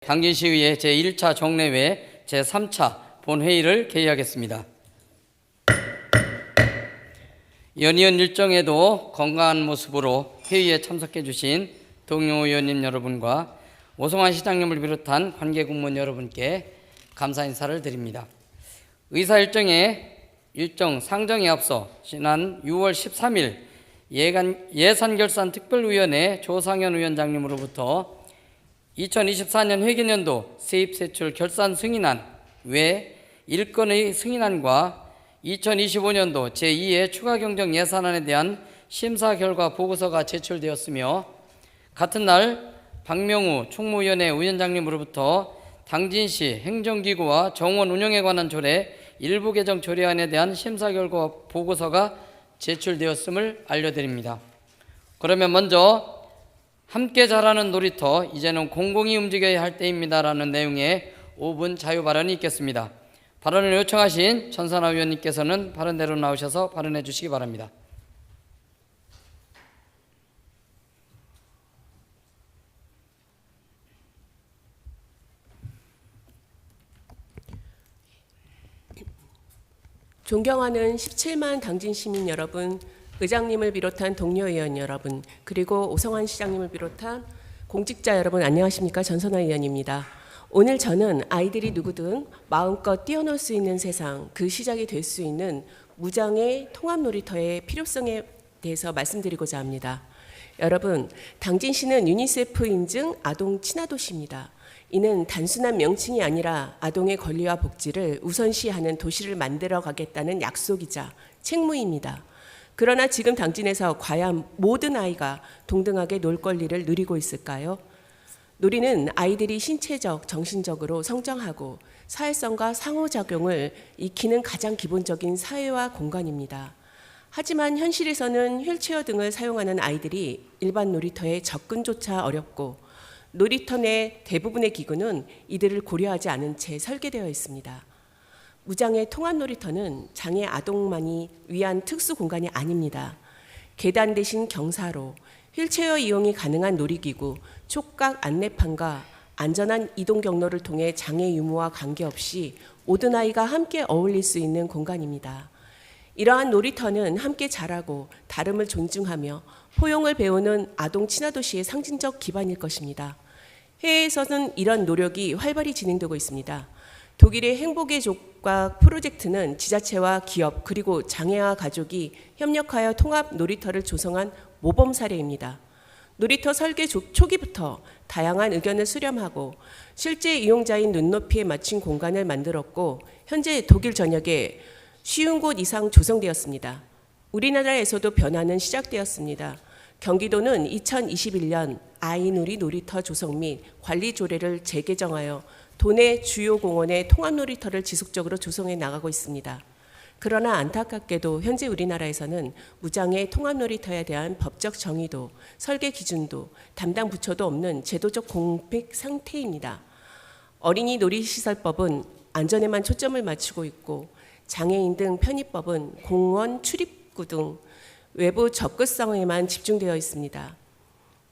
당진시의회 제1차 정례회 제3차 본회의를 개의하겠습니다. 연이은 일정에도 건강한 모습으로 회의에 참석해 주신 동료 의원님 여러분과 오성환 시장님을 비롯한 관계 공무원 여러분께 감사 인사를 드립니다. 의사 일정 상정에 앞서 지난 6월 13일 예산결산특별위원회 조상현 위원장님으로부터 2024년 회계년도 세입세출 결산 승인안 외 1건의 승인안과 2025년도 제2회 추가경정 예산안에 대한 심사 결과 보고서가 제출되었으며, 같은 날 박명우 총무위원회 위원장님으로부터 당진시 행정기구와 정원 운영에 관한 조례 일부 개정 조례안에 대한 심사 결과 보고서가 제출되었음을 알려드립니다. 그러면 먼저 함께 자라는 놀이터, 이제는 공공이 움직여야 할 때입니다라는 내용의 5분 자유 발언이 있겠습니다. 발언을 요청하신 전선화 위원님께서는 발언대로 나오셔서 발언해 주시기 바랍니다. 존경하는 17만 당진 시민 여러분, 의장님을 비롯한 동료 의원 여러분, 그리고 오성환 시장님을 비롯한 공직자 여러분, 안녕하십니까? 전선화 의원입니다. 오늘 저는 아이들이 누구든 마음껏 뛰어놀 수 있는 세상, 그 시작이 될 수 있는 무장의 통합 놀이터의 필요성에 대해서 말씀드리고자 합니다. 여러분, 당진시는 유니세프 인증 아동 친화도시입니다. 이는 단순한 명칭이 아니라 아동의 권리와 복지를 우선시하는 도시를 만들어 가겠다는 약속이자 책무입니다. 그러나 지금 당진에서 과연 모든 아이가 동등하게 놀 권리를 누리고 있을까요? 놀이는 아이들이 신체적, 정신적으로 성장하고 사회성과 상호작용을 익히는 가장 기본적인 사회화 공간입니다. 하지만 현실에서는 휠체어 등을 사용하는 아이들이 일반 놀이터에 접근조차 어렵고, 놀이터 내 대부분의 기구는 이들을 고려하지 않은 채 설계되어 있습니다. 무장의 통합 놀이터는 장애 아동만이 위한 특수 공간이 아닙니다. 계단 대신 경사로, 휠체어 이용이 가능한 놀이기구, 촉각 안내판과 안전한 이동 경로를 통해 장애 유무와 관계없이 모든 아이가 함께 어울릴 수 있는 공간입니다. 이러한 놀이터는 함께 자라고 다름을 존중하며 포용을 배우는 아동 친화도시의 상징적 기반일 것입니다. 해외에서는 이런 노력이 활발히 진행되고 있습니다. 독일의 행복의 조각 프로젝트는 지자체와 기업 그리고 장애아 가족이 협력하여 통합 놀이터를 조성한 모범 사례입니다. 놀이터 설계 초기부터 다양한 의견을 수렴하고 실제 이용자인 눈높이에 맞춘 공간을 만들었고, 현재 독일 전역에 50곳 이상 조성되었습니다. 우리나라에서도 변화는 시작되었습니다. 경기도는 2021년 아이놀이 놀이터 조성 및 관리 조례를 재개정하여 도내 주요 공원에 통합 놀이터를 지속적으로 조성해 나가고 있습니다. 그러나 안타깝게도 현재 우리나라에서는 무장의 통합 놀이터에 대한 법적 정의도, 설계 기준도, 담당 부처도 없는 제도적 공백 상태입니다. 어린이 놀이시설법은 안전에만 초점을 맞추고 있고, 장애인 등 편의법은 공원 출입구 등 외부 접근성에만 집중되어 있습니다.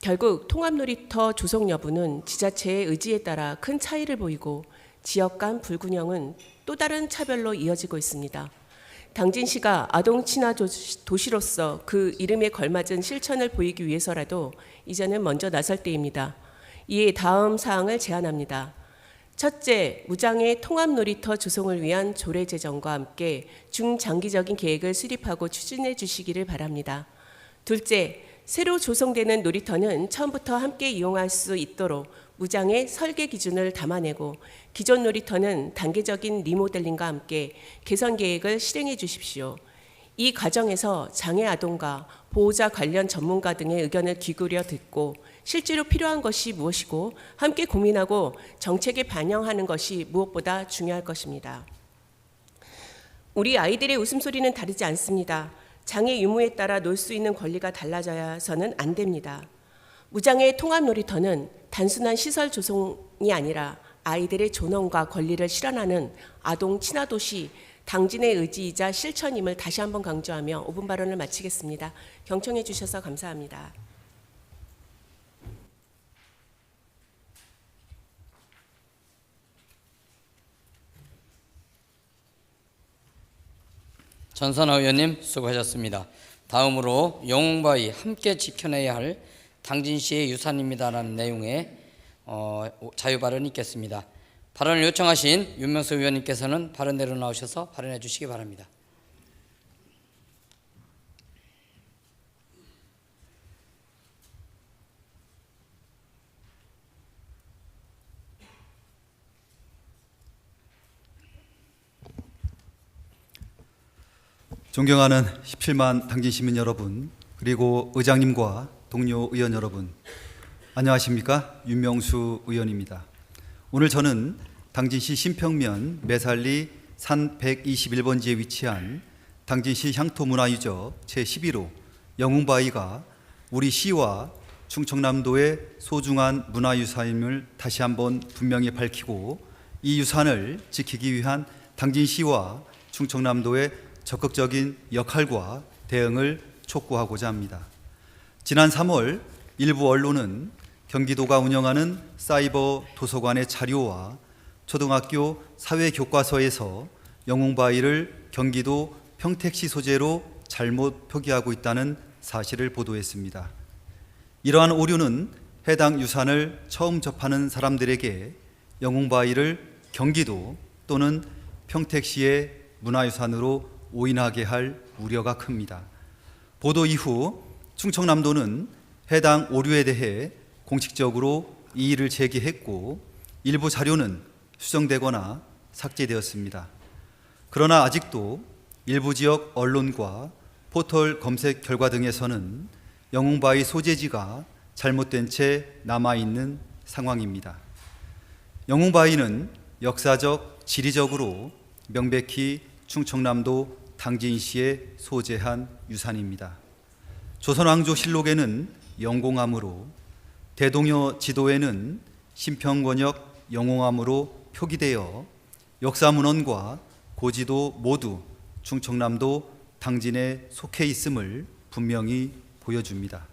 결국 통합 놀이터 조성 여부는 지자체의 의지에 따라 큰 차이를 보이고, 지역 간 불균형은 또 다른 차별로 이어지고 있습니다. 당진시가 아동 친화 도시로서 그 이름에 걸맞은 실천을 보이기 위해서라도 이제는 먼저 나설 때입니다. 이에 다음 사항을 제안합니다. 첫째, 무장의 통합 놀이터 조성을 위한 조례 제정과 함께 중장기적인 계획을 수립하고 추진해 주시기를 바랍니다. 둘째, 새로 조성되는 놀이터는 처음부터 함께 이용할 수 있도록 무장의 설계 기준을 담아내고, 기존 놀이터는 단계적인 리모델링과 함께 개선 계획을 실행해 주십시오. 이 과정에서 장애 아동과 보호자 관련 전문가 등의 의견을 귀구려 듣고 실제로 필요한 것이 무엇이고 함께 고민하고 정책에 반영하는 것이 무엇보다 중요할 것입니다. 우리 아이들의 웃음소리는 다르지 않습니다. 장애 유무에 따라 놀 수 있는 권리가 달라져서는 안 됩니다. 무장의 통합 놀이터는 단순한 시설 조성이 아니라 아이들의 존엄과 권리를 실현하는 아동 친화도시, 당진의 의지이자 실천임을 다시 한번 강조하며 5분 발언을 마치겠습니다. 경청해 주셔서 감사합니다. 전선화 의원님 수고하셨습니다. 다음으로 영웅바위 함께 지켜내야 할 당진시의 유산입니다라는 내용의 자유 발언이 있겠습니다. 발언을 요청하신 윤명수 의원님께서는 발언대로 나오셔서 발언해 주시기 바랍니다. 존경하는 17만 당진 시민 여러분, 그리고 의장님과 동료 의원 여러분, 안녕하십니까? 윤명수 의원입니다. 오늘 저는 당진시 신평면 매살리 산 121번지에 위치한 당진시 향토문화유적 제11호 영웅바위가 우리 시와 충청남도의 소중한 문화유산임을 다시 한번 분명히 밝히고, 이 유산을 지키기 위한 당진시와 충청남도의 적극적인 역할과 대응을 촉구하고자 합니다. 지난 3월 일부 언론은 경기도가 운영하는 사이버 도서관의 자료와 초등학교 사회교과서에서 영웅바위를 경기도 평택시 소재로 잘못 표기하고 있다는 사실을 보도했습니다. 이러한 오류는 해당 유산을 처음 접하는 사람들에게 영웅바위를 경기도 또는 평택시의 문화유산으로 오인하게 할 우려가 큽니다. 보도 이후 충청남도는 해당 오류에 대해 공식적으로 이의를 제기했고, 일부 자료는 수정되거나 삭제되었습니다. 그러나 아직도 일부 지역 언론과 포털 검색 결과 등에서는 영웅바위 소재지가 잘못된 채 남아있는 상황입니다. 영웅바위는 역사적, 지리적으로 명백히 충청남도 당진시에 소재한 유산입니다. 조선왕조실록에는 영공암으로, 대동여 지도에는 신평권역 영공암으로 표기되어 역사문헌과 고지도 모두 충청남도 당진에 속해 있음을 분명히 보여줍니다.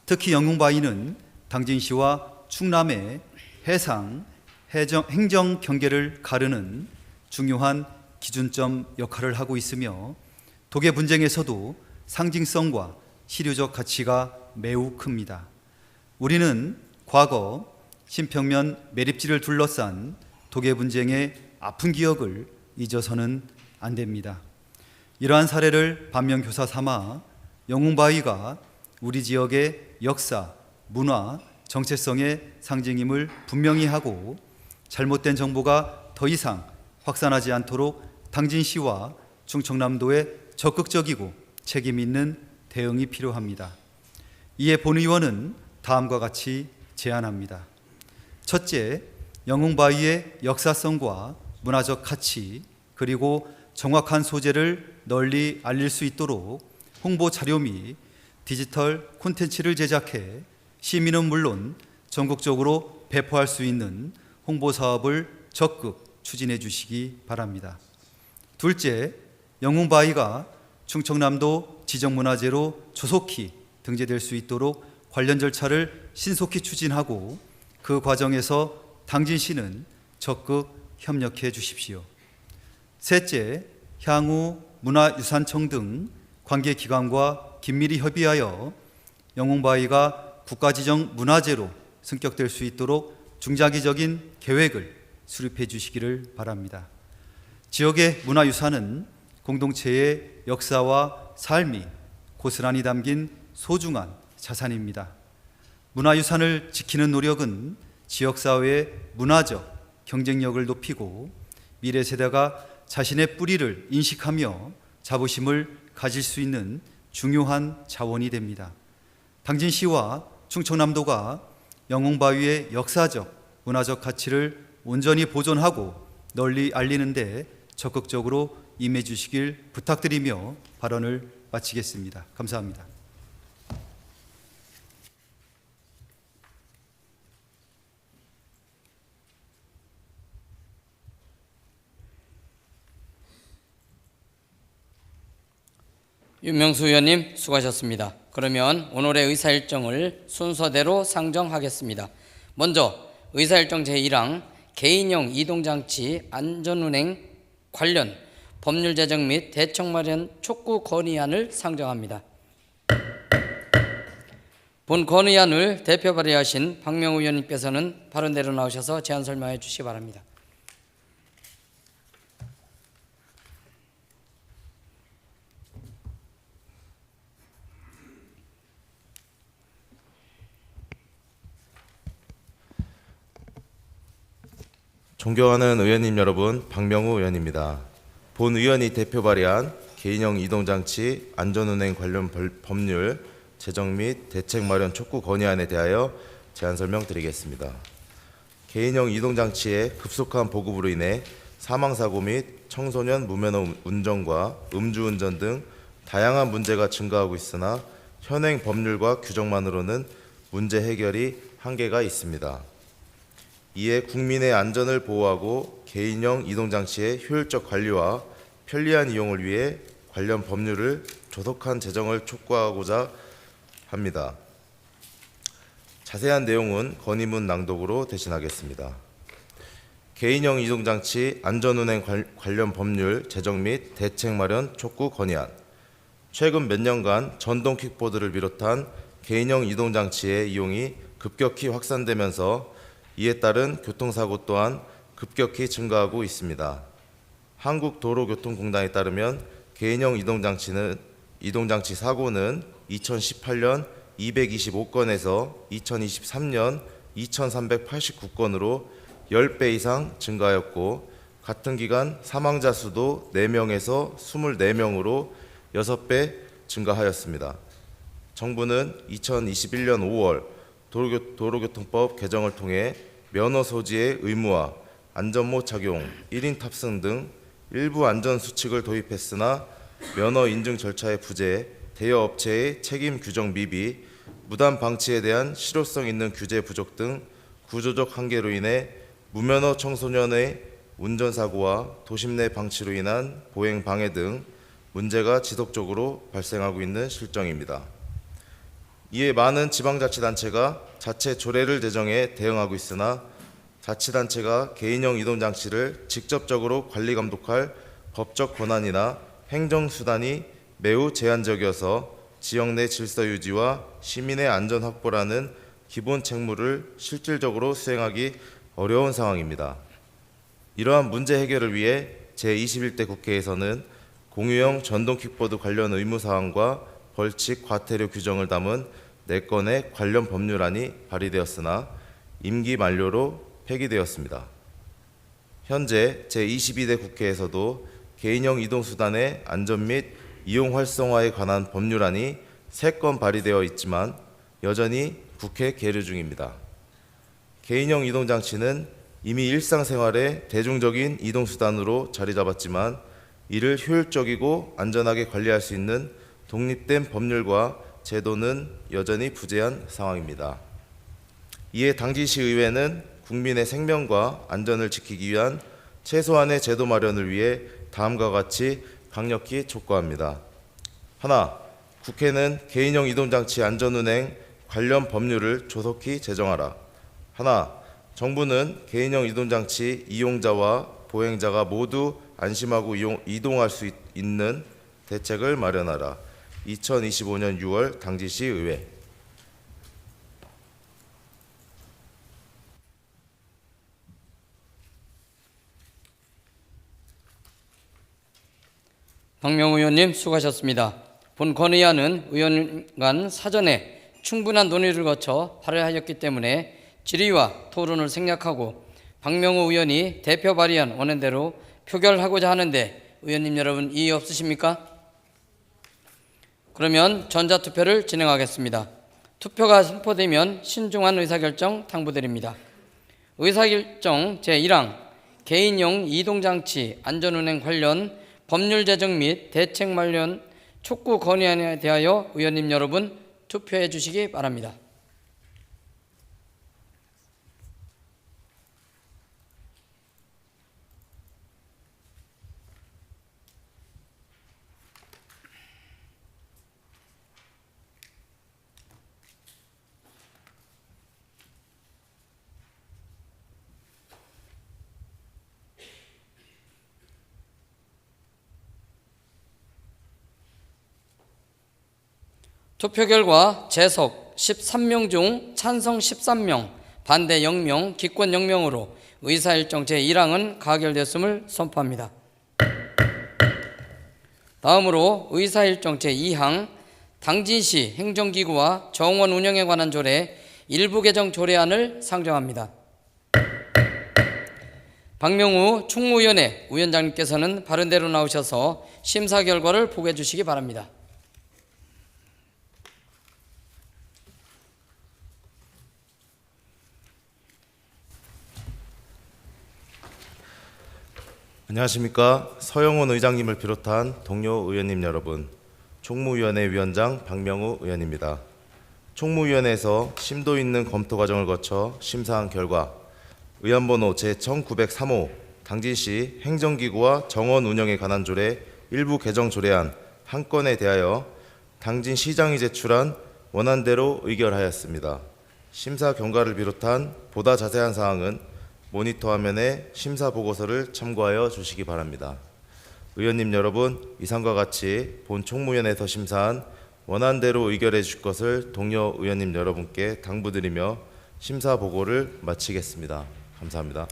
특히 영웅바위는 당진시와 충남의 해상, 행정 경계를 가르는 중요한 기준점 역할을 하고 있으며, 독해 분쟁에서도 상징성과 시류적 가치가 매우 큽니다. 우리는 과거 신평면 매립지를 둘러싼 독해 분쟁의 아픈 기억을 잊어서는 안 됩니다. 이러한 사례를 반면교사 삼아 영웅바위가 우리 지역의 역사, 문화, 정체성의 상징임을 분명히 하고, 잘못된 정보가 더 이상 확산하지 않도록 당진시와 충청남도의 적극적이고 책임 있는 대응이 필요합니다. 이에 본 의원은 다음과 같이 제안합니다. 첫째, 영웅바위의 역사성과 문화적 가치, 그리고 정확한 소재를 널리 알릴 수 있도록 홍보 자료 및 디지털 콘텐츠를 제작해 시민은 물론 전국적으로 배포할 수 있는 홍보 사업을 적극 추진해 주시기 바랍니다. 둘째, 영웅바위가 충청남도 지정문화재로 조속히 등재될 수 있도록 관련 절차를 신속히 추진하고, 그 과정에서 당진시는 적극 협력해 주십시오. 셋째, 향후 문화유산청 등 관계기관과 긴밀히 협의하여 영웅바위가 국가지정 문화재로 승격될 수 있도록 중장기적인 계획을 수립해 주시기를 바랍니다. 지역의 문화유산은 공동체의 역사와 삶이 고스란히 담긴 소중한 자산입니다. 문화유산을 지키는 노력은 지역사회의 문화적 경쟁력을 높이고, 미래 세대가 자신의 뿌리를 인식하며 자부심을 가질 수 있는 중요한 자원이 됩니다. 당진시와 충청남도가 영웅바위의 역사적, 문화적 가치를 온전히 보존하고 널리 알리는 데 적극적으로 임해 주시길 부탁드리며 발언을 마치겠습니다. 감사합니다. 윤명수 의원님 수고하셨습니다. 그러면 오늘의 의사일정을 순서대로 상정하겠습니다. 먼저 의사일정 제1항 개인용 이동장치 안전운행 관련 법률 제정 및 대책 마련 촉구 건의안을 상정합니다. 본 건의안을 대표 발의하신 박명우 의원님께서는 바로 내려나오셔서 제안 설명해 주시기 바랍니다. 존경하는 의원님 여러분, 박명우 의원입니다. 본 의원이 대표 발의한 개인형 이동장치 안전운행 관련 법률 제정 및 대책 마련 촉구 건의안에 대하여 제안 설명드리겠습니다. 개인형 이동장치의 급속한 보급으로 인해 사망사고 및 청소년 무면허 운전과 음주운전 등 다양한 문제가 증가하고 있으나 현행 법률과 규정만으로는 문제 해결이 한계가 있습니다. 이에 국민의 안전을 보호하고 개인형 이동장치의 효율적 관리와 편리한 이용을 위해 관련 법률을 조속한 제정을 촉구하고자 합니다. 자세한 내용은 건의문 낭독으로 대신하겠습니다. 개인형 이동장치 안전운행 관련 법률 제정 및 대책 마련 촉구 건의안. 최근 몇 년간 전동 킥보드를 비롯한 개인형 이동장치의 이용이 급격히 확산되면서 이에 따른 교통사고 또한 급격히 증가하고 있습니다. 한국도로교통공단에 따르면 개인형 이동장치 사고는 2018년 225건에서 2023년 2389건으로 10배 이상 증가하였고 같은 기간 사망자 수도 4명에서 24명으로 6배 증가하였습니다. 정부는 2021년 5월 도로교통법 개정을 통해 면허 소지의 의무화, 안전모 착용, 1인 탑승 등 일부 안전수칙을 도입했으나 면허 인증 절차의 부재, 대여 업체의 책임 규정 미비, 무단 방치에 대한 실효성 있는 규제 부족 등 구조적 한계로 인해 무면허 청소년의 운전사고와 도심 내 방치로 인한 보행 방해 등 문제가 지속적으로 발생하고 있는 실정입니다. 이에 많은 지방자치단체가 자체 조례를 제정해 대응하고 있으나 자치단체가 개인형 이동장치를 직접적으로 관리 감독할 법적 권한이나 행정수단이 매우 제한적이어서 지역 내 질서 유지와 시민의 안전 확보라는 기본 책무를 실질적으로 수행하기 어려운 상황입니다. 이러한 문제 해결을 위해 제21대 국회에서는 공유형 전동 킥보드 관련 의무사항과 벌칙 과태료 규정을 담은 4건의 관련 법률안이 발의되었으나 임기 만료로 폐기되었습니다. 현재 제22대 국회에서도 개인형 이동수단의 안전 및 이용 활성화에 관한 법률안이 3건 발의되어 있지만 여전히 국회 계류 중입니다. 개인형 이동장치는 이미 일상생활의 대중적인 이동수단으로 자리 잡았지만 이를 효율적이고 안전하게 관리할 수 있는 독립된 법률과 제도는 여전히 부재한 상황입니다. 이에 당진시 의회는 국민의 생명과 안전을 지키기 위한 최소한의 제도 마련을 위해 다음과 같이 강력히 촉구합니다. 하나, 국회는 개인형 이동장치 안전운행 관련 법률을 조속히 제정하라. 하나, 정부는 개인형 이동장치 이용자와 보행자가 모두 안심하고 이동할 수 있는 대책을 마련하라. 2025년 6월 당진시 의회. 박명우 의원님 수고하셨습니다. 본 건의안은 의원 간 사전에 충분한 논의를 거쳐 발의하였기 때문에 질의와 토론을 생략하고 박명우 의원이 대표 발의안 원안대로 표결하고자 하는데 의원님 여러분 이의 없으십니까? 그러면 전자투표를 진행하겠습니다. 투표가 선포되면 신중한 의사결정 당부드립니다. 의사결정 제1항 개인용 이동장치 안전운행 관련 법률 제정 및 대책 마련 촉구 건의안에 대하여 의원님 여러분 투표해 주시기 바랍니다. 투표 결과 재석 13명 중 찬성 13명, 반대 0명, 기권 0명으로 의사일정 제1항은 가결됐음을 선포합니다. 다음으로 의사일정 제2항 당진시 행정기구와 정원 운영에 관한 조례 일부 개정 조례안을 상정합니다. 박명우 충무위원회 위원장님께서는 바른대로 나오셔서 심사 결과를 보고해 주시기 바랍니다. 안녕하십니까. 서영원 의장님을 비롯한 동료 의원님 여러분, 총무위원회 위원장 박명우 의원입니다. 총무위원회에서 심도 있는 검토 과정을 거쳐 심사한 결과 의안번호 제1903호 당진시 행정기구와 정원 운영에 관한 조례 일부 개정 조례안 한 건에 대하여 당진시장이 제출한 원안대로 의결하였습니다. 심사 경과를 비롯한 보다 자세한 사항은 모니터 화면에 심사 보고서를 참고하여 주시기 바랍니다. 의원님 여러분, 이상과 같이 본 총무위원회에서 심사한 원안대로 의결해 주실 것을 동료 의원님 여러분께 당부드리며 심사 보고를 마치겠습니다. 감사합니다.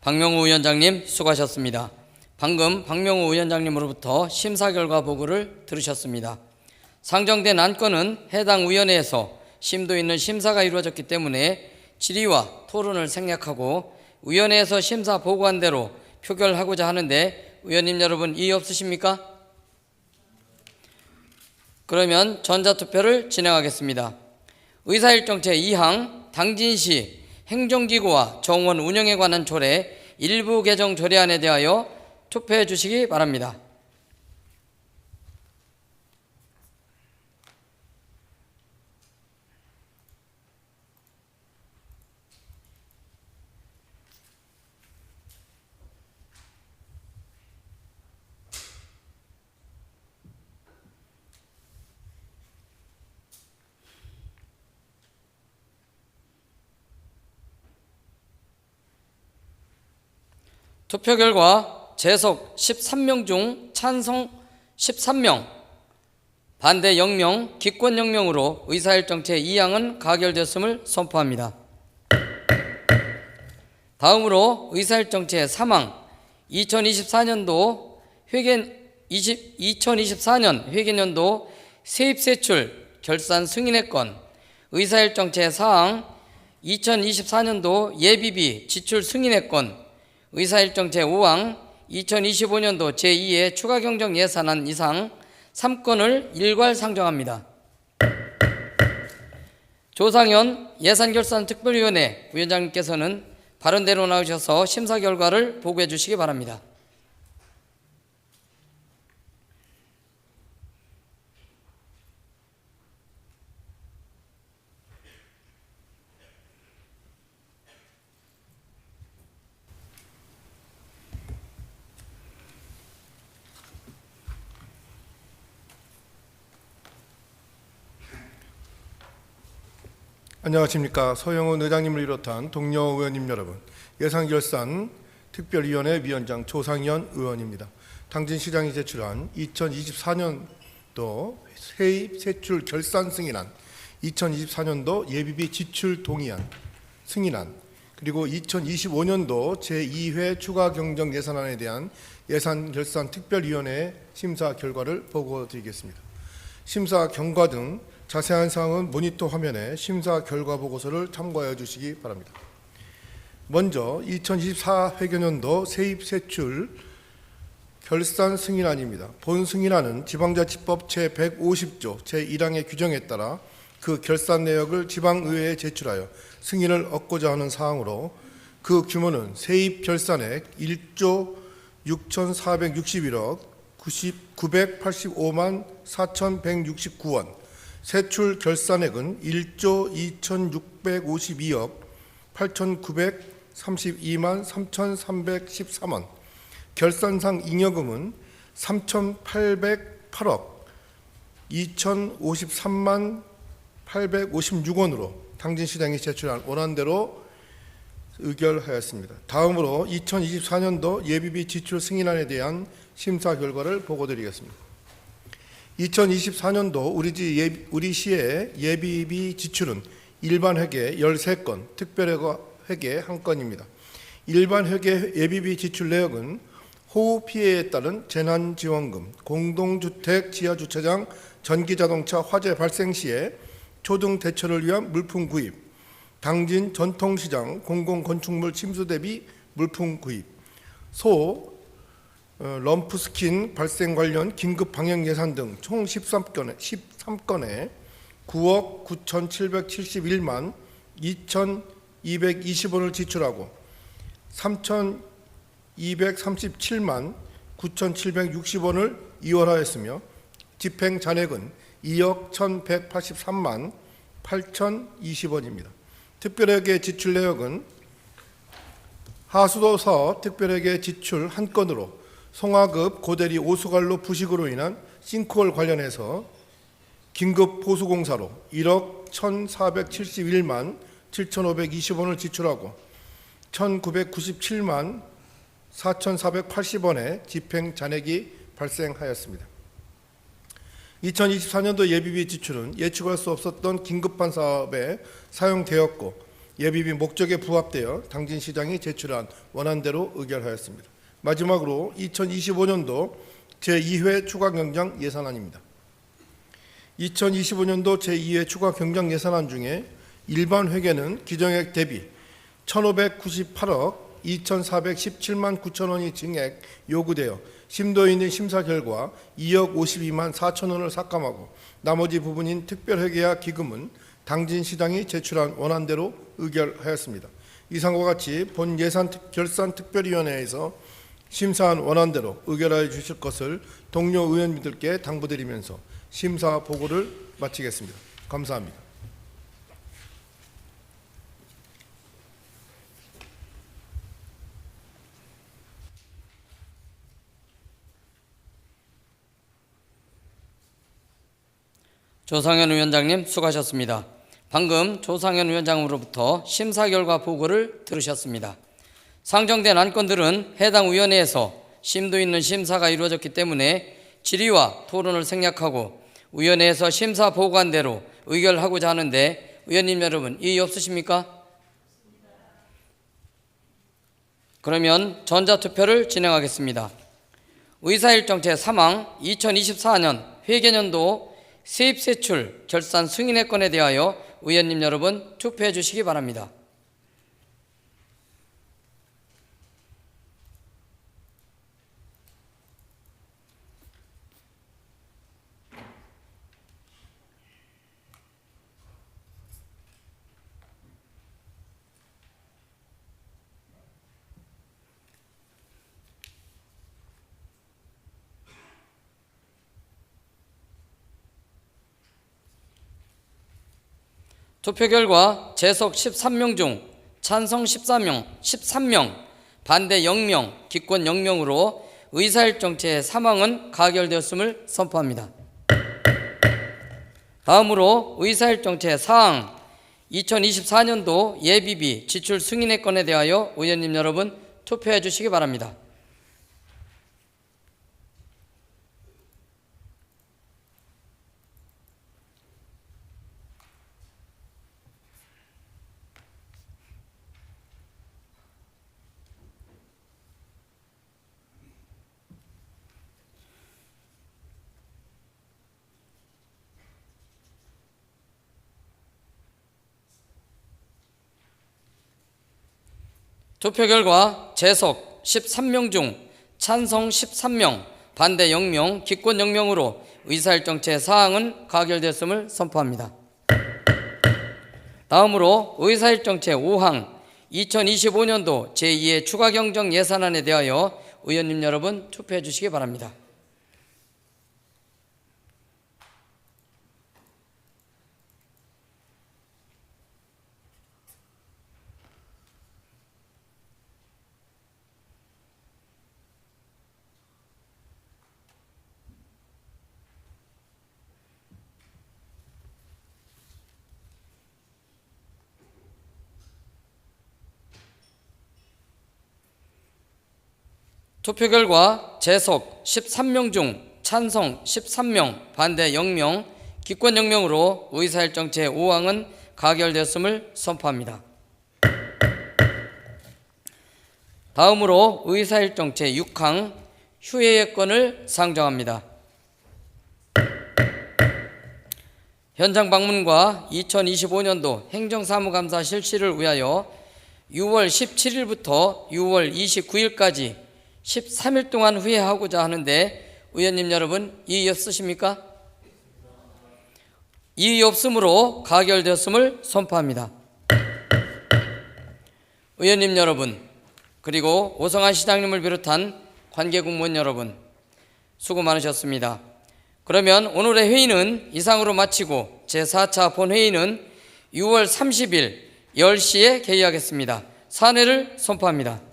박명우 위원장님 수고하셨습니다. 방금 박명우 위원장님으로부터 심사 결과 보고를 들으셨습니다. 상정된 안건은 해당 위원회에서 심도 있는 심사가 이루어졌기 때문에 질의와 토론을 생략하고 위원회에서 심사 보고한 대로 표결하고자 하는데 의원님 여러분 이의 없으십니까? 그러면 전자투표를 진행하겠습니다. 의사일정 제2항 당진시 행정기구와 정원 운영에 관한 조례 일부 개정 조례안에 대하여 투표해 주시기 바랍니다. 투표 결과 재석 13명 중 찬성 13명, 반대 0명, 기권 0명으로 의사일정 제2항은 가결됐음을 선포합니다. 다음으로 의사일정 제3항 2024년 회계년도 세입세출 결산 승인의 건, 의사일정 제4항 2024년도 예비비 지출 승인의 건, 의사일정 제5항 2025년도 제2의 추가경정 예산안 이상 3건을 일괄 상정합니다. 조상현 예산결산특별위원회 위원장님께서는 바른대로 나오셔서 심사 결과를 보고해 주시기 바랍니다. 안녕하십니까. 서영훈 의장님을 비롯한 동료 의원님 여러분, 예산결산 특별위원회 위원장 조상현 의원입니다. 당진시장이 제출한 2024년도 세입 세출 결산 승인안, 2024년도 예비비 지출 동의안 승인안, 그리고 2025년도 제2회 추가 경정 예산안에 대한 예산결산 특별위원회 심사 결과를 보고드리겠습니다. 심사 경과 등 자세한 사항은 모니터 화면에 심사 결과 보고서를 참고하여 주시기 바랍니다. 먼저 2024 회계년도 세입세출 결산 승인안입니다. 본 승인안은 지방자치법 제150조 제1항의 규정에 따라 그 결산 내역을 지방의회에 제출하여 승인을 얻고자 하는 사항으로 그 규모는 세입 결산액 1조 6,461억 985만 4,169원, 세출 결산액은 1조 2,652억 8,932만 3,313원, 결산상 잉여금은 3,808억 2,053만 856원으로 당진시장이 제출한 원안대로 의결하였습니다. 다음으로 2024년도 예비비 지출 승인안에 대한 심사 결과를 보고드리겠습니다. 2024년도 우리 시의 예비비 지출은 일반 회계 13건, 특별 회계 1건입니다. 일반 회계 예비비 지출 내역은 호우 피해에 따른 재난지원금, 공동주택 지하주차장, 전기자동차 화재 발생 시에 초등 대처를 위한 물품 구입, 당진 전통시장 공공건축물 침수 대비 물품 구입, 럼프스킨 발생 관련 긴급 방역 예산 등 총 13건에 9억 9,771만 2,220원을 지출하고 3,237만 9,760원을 이월하였으며 집행 잔액은 2억 1,183만 8,020원입니다. 특별회계 지출 내역은 하수도서 특별회계 지출 한 건으로 송화급 고대리 오수관로 부식으로 인한 싱크홀 관련해서 긴급 보수공사로 1억 1,471만 7,520원을 지출하고 1,997만 4,480원의 집행 잔액이 발생하였습니다. 2024년도 예비비 지출은 예측할 수 없었던 긴급한 사업에 사용되었고 예비비 목적에 부합되어 당진시장이 제출한 원안대로 의결하였습니다. 마지막으로 2025년도 제2회 추가경정 예산안입니다. 2025년도 제2회 추가경정 예산안 중에 일반 회계는 기정액 대비 1,598억 2,417만 9천 원이 증액 요구되어 심도 있는 심사 결과 2억 52만 4천 원을 삭감하고 나머지 부분인 특별회계와 기금은 당진시장이 제출한 원안대로 의결하였습니다. 이상과 같이 본 예산결산특별위원회에서 심사한 원안대로 의결하여 주실 것을 동료 의원님들께 당부드리면서 심사 보고를 마치겠습니다. 감사합니다. 조상현 위원장님 수고하셨습니다. 방금 조상현 위원장으로부터 심사 결과 보고를 들으셨습니다. 상정된 안건들은 해당 위원회에서 심도 있는 심사가 이루어졌기 때문에 질의와 토론을 생략하고 위원회에서 심사 보고한 대로 의결하고자 하는데 의원님 여러분 이의 없으십니까? 그러면 전자투표를 진행하겠습니다. 의사일정 제3항 2024년 회계년도 세입세출 결산 승인의 건에 대하여 의원님 여러분 투표해 주시기 바랍니다. 투표 결과 재석 13명 중 찬성 13명, 반대 0명, 기권 0명으로 의사일정 제3항은 가결되었음을 선포합니다. 다음으로 의사일정 제4항 2024년도 예비비 지출 승인의 건에 대하여 의원님 여러분 투표해 주시기 바랍니다. 투표 결과 재석 13명 중 찬성 13명, 반대 0명, 기권 0명으로 의사일정 제4항은 가결됐음을 선포합니다. 다음으로 의사일정 제5항 2025년도 제2회 추가경정 예산안에 대하여 의원님 여러분 투표해 주시기 바랍니다. 투표 결과 재석 13명 중 찬성 13명, 반대 0명, 기권 0명으로 의사일정 제5항은 가결되었음을 선포합니다. 다음으로 의사일정 제6항 휴회의 건을 상정합니다. 현장 방문과 2025년도 행정사무감사 실시를 위하여 6월 17일부터 6월 29일까지 13일 동안 휴회하고자 하는데 의원님 여러분 이의 없으십니까? 이의 없으므로 가결되었음을 선포합니다. 의원님 여러분 그리고 오성환 시장님을 비롯한 관계 공무원 여러분 수고 많으셨습니다. 그러면 오늘의 회의는 이상으로 마치고 제4차 본회의는 6월 30일 10시에 개의하겠습니다. 사내를 선포합니다.